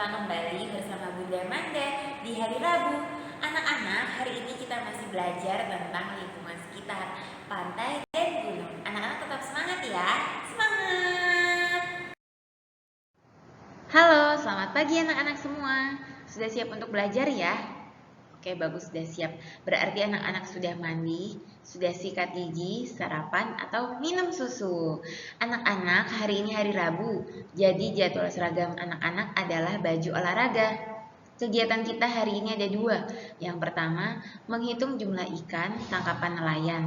Berjumpa kembali bersama Bunda Manda di hari Rabu. Anak-anak, hari ini kita masih belajar tentang lingkungan sekitar, pantai dan gunung. Anak-anak tetap semangat ya. Semangat! Halo, selamat pagi anak-anak semua. Sudah siap untuk belajar ya? Oke, bagus, sudah siap. Berarti anak-anak sudah mandi, sudah sikat gigi, sarapan, atau minum susu. Anak-anak, hari ini hari Rabu, jadi jadwal seragam anak-anak adalah baju olahraga. Kegiatan kita hari ini ada dua. Yang pertama, menghitung jumlah ikan tangkapan nelayan.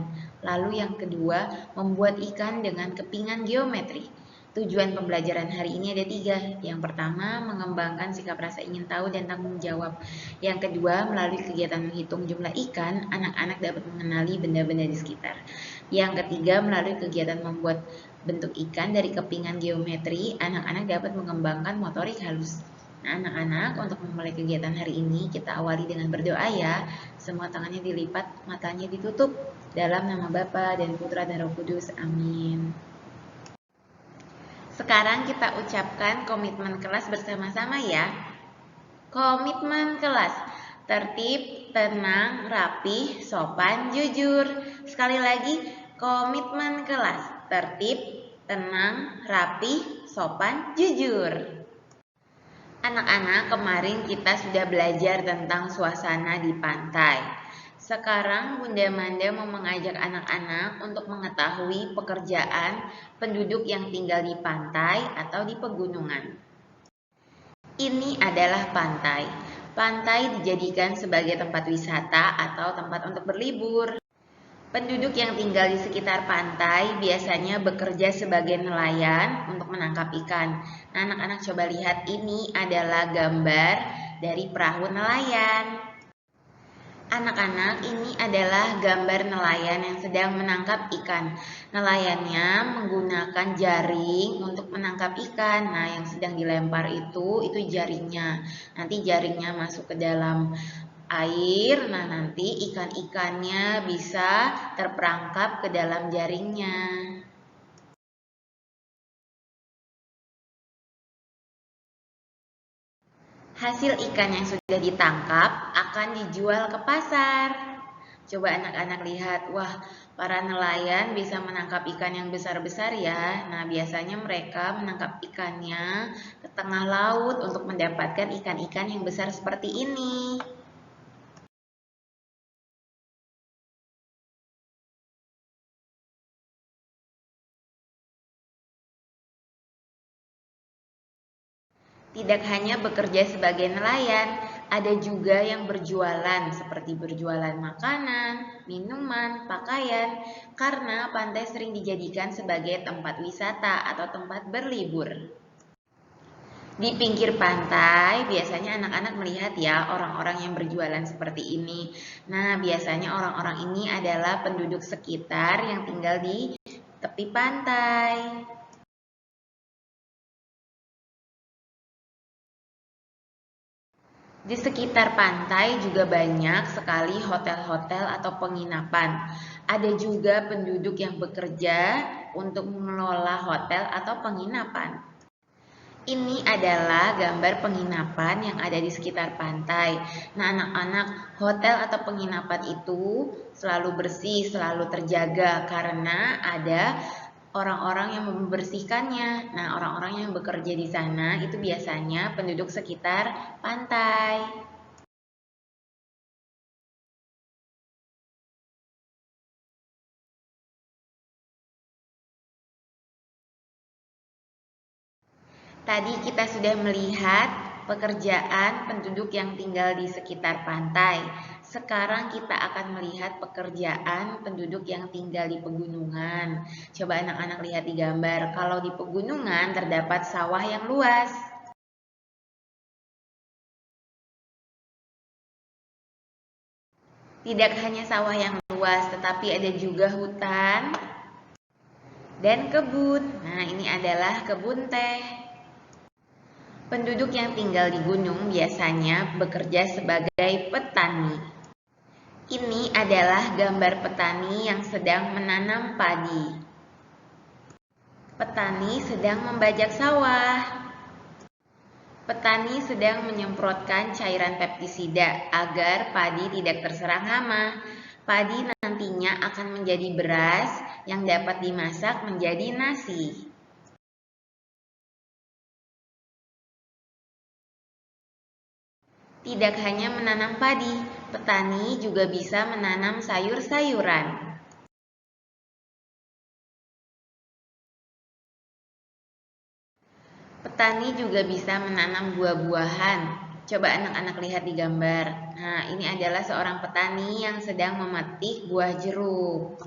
Lalu yang kedua, membuat ikan dengan kepingan geometri. Tujuan pembelajaran hari ini ada tiga. Yang pertama, mengembangkan sikap rasa ingin tahu dan tanggung jawab. Yang kedua, melalui kegiatan menghitung jumlah ikan, anak-anak dapat mengenali benda-benda di sekitar. Yang ketiga, melalui kegiatan membuat bentuk ikan dari kepingan geometri, anak-anak dapat mengembangkan motorik halus. Nah, anak-anak, untuk memulai kegiatan hari ini, kita awali dengan berdoa ya. Semua tangannya dilipat, matanya ditutup. Dalam nama Bapa dan Putra dan Roh Kudus. Amin. Sekarang kita ucapkan komitmen kelas bersama-sama ya. Komitmen kelas. Tertib, tenang, rapih, sopan, jujur. Sekali lagi, komitmen kelas. Tertib, tenang, rapih, sopan, jujur. Anak-anak, kemarin kita sudah belajar tentang suasana di pantai. Sekarang Bunda Manda mau mengajak anak-anak untuk mengetahui pekerjaan penduduk yang tinggal di pantai atau di pegunungan. Ini adalah pantai. Pantai dijadikan sebagai tempat wisata atau tempat untuk berlibur. Penduduk yang tinggal di sekitar pantai biasanya bekerja sebagai nelayan untuk menangkap ikan. Nah, anak-anak coba lihat, ini adalah gambar dari perahu nelayan. Anak-anak, ini adalah gambar nelayan yang sedang menangkap ikan. Nelayannya menggunakan jaring untuk menangkap ikan. Nah, yang sedang dilempar itu jaringnya. Nanti jaringnya masuk ke dalam air. Nah, nanti ikan-ikannya bisa terperangkap ke dalam jaringnya. Hasil ikan yang sudah ditangkap akan dijual ke pasar. Coba anak-anak lihat, wah, para nelayan bisa menangkap ikan yang besar-besar ya. Nah, biasanya mereka menangkap ikannya ke tengah laut untuk mendapatkan ikan-ikan yang besar seperti ini. Tidak hanya bekerja sebagai nelayan, ada juga yang berjualan seperti berjualan makanan, minuman, pakaian, karena pantai sering dijadikan sebagai tempat wisata atau tempat berlibur. Di pinggir pantai biasanya anak-anak melihat ya orang-orang yang berjualan seperti ini. Nah, biasanya orang-orang ini adalah penduduk sekitar yang tinggal di tepi pantai. Di sekitar pantai juga banyak sekali hotel-hotel atau penginapan. Ada juga penduduk yang bekerja untuk mengelola hotel atau penginapan. Ini adalah gambar penginapan yang ada di sekitar pantai. Nah, anak-anak, hotel atau penginapan itu selalu bersih, selalu terjaga karena ada orang-orang yang membersihkannya. Nah, orang-orang yang bekerja di sana itu biasanya penduduk sekitar pantai. Tadi kita sudah melihat pekerjaan penduduk yang tinggal di sekitar pantai. Sekarang kita akan melihat pekerjaan penduduk yang tinggal di pegunungan. Coba anak-anak lihat di gambar. Kalau di pegunungan terdapat sawah yang luas. Tidak hanya sawah yang luas, tetapi ada juga hutan dan kebun. Nah, ini adalah kebun teh. Penduduk yang tinggal di gunung biasanya bekerja sebagai petani. Ini adalah gambar petani yang sedang menanam padi. Petani sedang membajak sawah. Petani sedang menyemprotkan cairan pestisida agar padi tidak terserang hama. Padi nantinya akan menjadi beras yang dapat dimasak menjadi nasi. Tidak hanya menanam padi, petani juga bisa menanam sayur-sayuran. Petani juga bisa menanam buah-buahan. Coba anak-anak lihat di gambar. Nah, ini adalah seorang petani yang sedang memetik buah jeruk.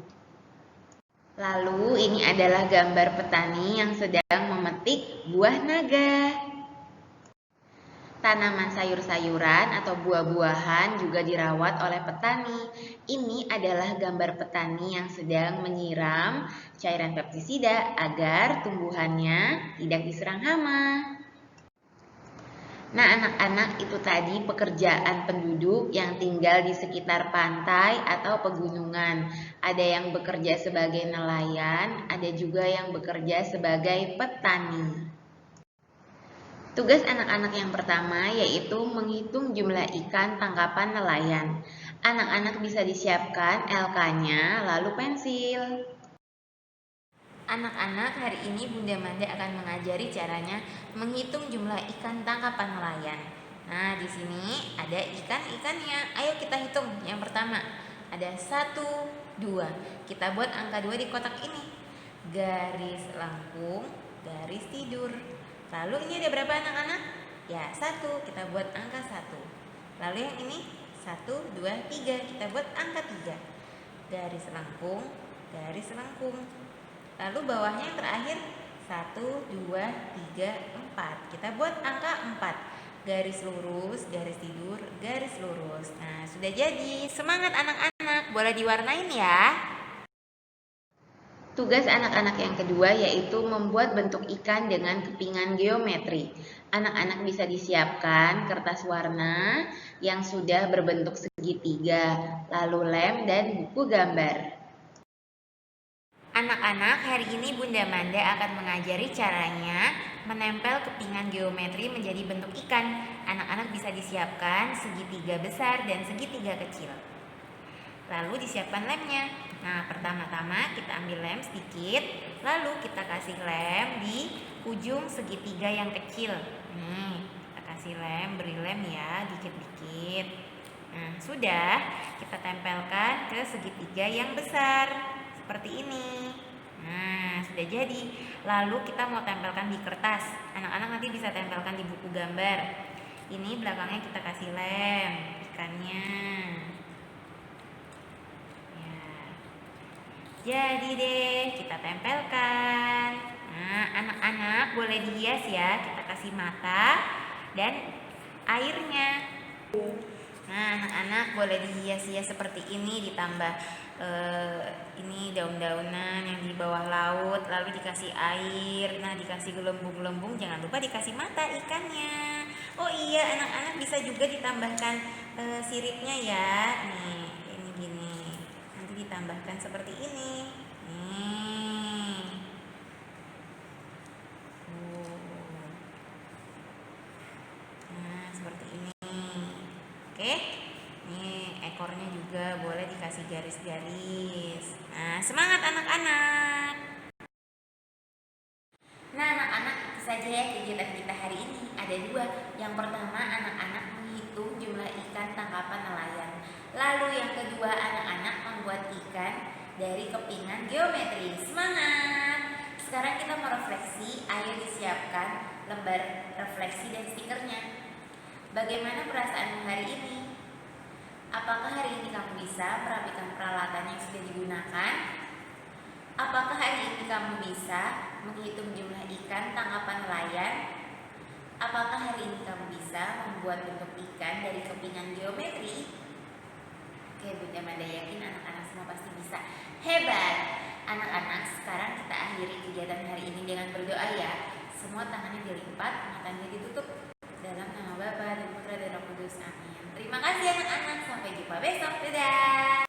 Lalu, ini adalah gambar petani yang sedang memetik buah naga. Tanaman sayur-sayuran atau buah-buahan juga dirawat oleh petani. Ini adalah gambar petani yang sedang menyiram cairan pestisida agar tumbuhannya tidak diserang hama. Nah, anak-anak, itu tadi pekerjaan penduduk yang tinggal di sekitar pantai atau pegunungan. Ada yang bekerja sebagai nelayan, ada juga yang bekerja sebagai petani. Tugas anak-anak yang pertama yaitu menghitung jumlah ikan tangkapan nelayan. Anak-anak bisa disiapkan LK-nya lalu pensil. Anak-anak, hari ini Bunda Manda akan mengajari caranya menghitung jumlah ikan tangkapan nelayan. Nah, di sini ada ikan-ikannya. Ayo kita hitung. Yang pertama, ada 1, 2. Kita buat angka 2 di kotak ini. Garis lengkung, garis tidur. Lalu ini ada berapa anak-anak? Ya, 1. Kita buat angka 1. Lalu yang ini 1, 2, 3. Kita buat angka 3. Garis lengkung, garis lengkung. Lalu bawahnya yang terakhir 1, 2, 3, 4. Kita buat angka 4. Garis lurus, garis tidur, garis lurus. Nah, sudah jadi. Semangat anak-anak, boleh diwarnain ya. Tugas anak-anak yang kedua yaitu membuat bentuk ikan dengan kepingan geometri. Anak-anak bisa disiapkan kertas warna yang sudah berbentuk segitiga, lalu lem dan buku gambar. Anak-anak, hari ini Bunda Manda akan mengajari caranya menempel kepingan geometri menjadi bentuk ikan. Anak-anak bisa disiapkan segitiga besar dan segitiga kecil. Lalu disiapkan lemnya. Nah, pertama-tama kita ambil lem sedikit, lalu kita kasih lem di ujung segitiga yang kecil. Nih, kita kasih lem, beri lem ya, dikit-dikit. Nah, sudah, kita tempelkan ke segitiga yang besar, seperti ini. Nah, sudah jadi. Lalu kita mau tempelkan di kertas. Anak-anak nanti bisa tempelkan di buku gambar. Ini belakangnya kita kasih lem, ikannya. Jadi deh, kita tempelkan. Nah, anak-anak boleh dihias ya. Kita kasih mata dan airnya. Nah, anak-anak boleh dihias-hias seperti ini. Ditambah ini daun-daunan yang di bawah laut. Lalu dikasih air. Nah, dikasih gelembung-gelembung. Jangan lupa dikasih mata ikannya. Oh iya, anak-anak bisa juga ditambahkan siripnya ya. Nih, ini gini. Ditambahkan seperti ini. Nih. Nah, seperti ini. Oke. Nih, ekornya juga boleh dikasih garis-garis. Nah, semangat anak-anak. Nah, anak-anak, itu saja ya kegiatan kita hari ini. Ada 2. Yang pertama, anak-anak menghitung jumlah ikan tangkapan nelayan. Lalu yang kedua, anak-anak membuat ikan dari kepingan geometri. Semangat! Sekarang kita mau refleksi. Ayo disiapkan lembar refleksi dan stikernya. Bagaimana perasaanmu hari ini? Apakah hari ini kamu bisa merapikan peralatan yang sudah digunakan? Apakah hari ini kamu bisa menghitung jumlah ikan tangkapan nelayan? Apakah hari ini kamu bisa membuat bentuk ikan dari kepingan geometri? Oke, Bunda Manda yakin anak-anak semua pasti bisa. Hebat! Anak-anak, sekarang kita akhiri kegiatan hari ini dengan berdoa ya. Semua tangannya dilipat, matanya ditutup. Dalam nama Bapa dan Putra dan Roh Kudus. Amin. Terima kasih anak-anak. Sampai jumpa besok. Dadah!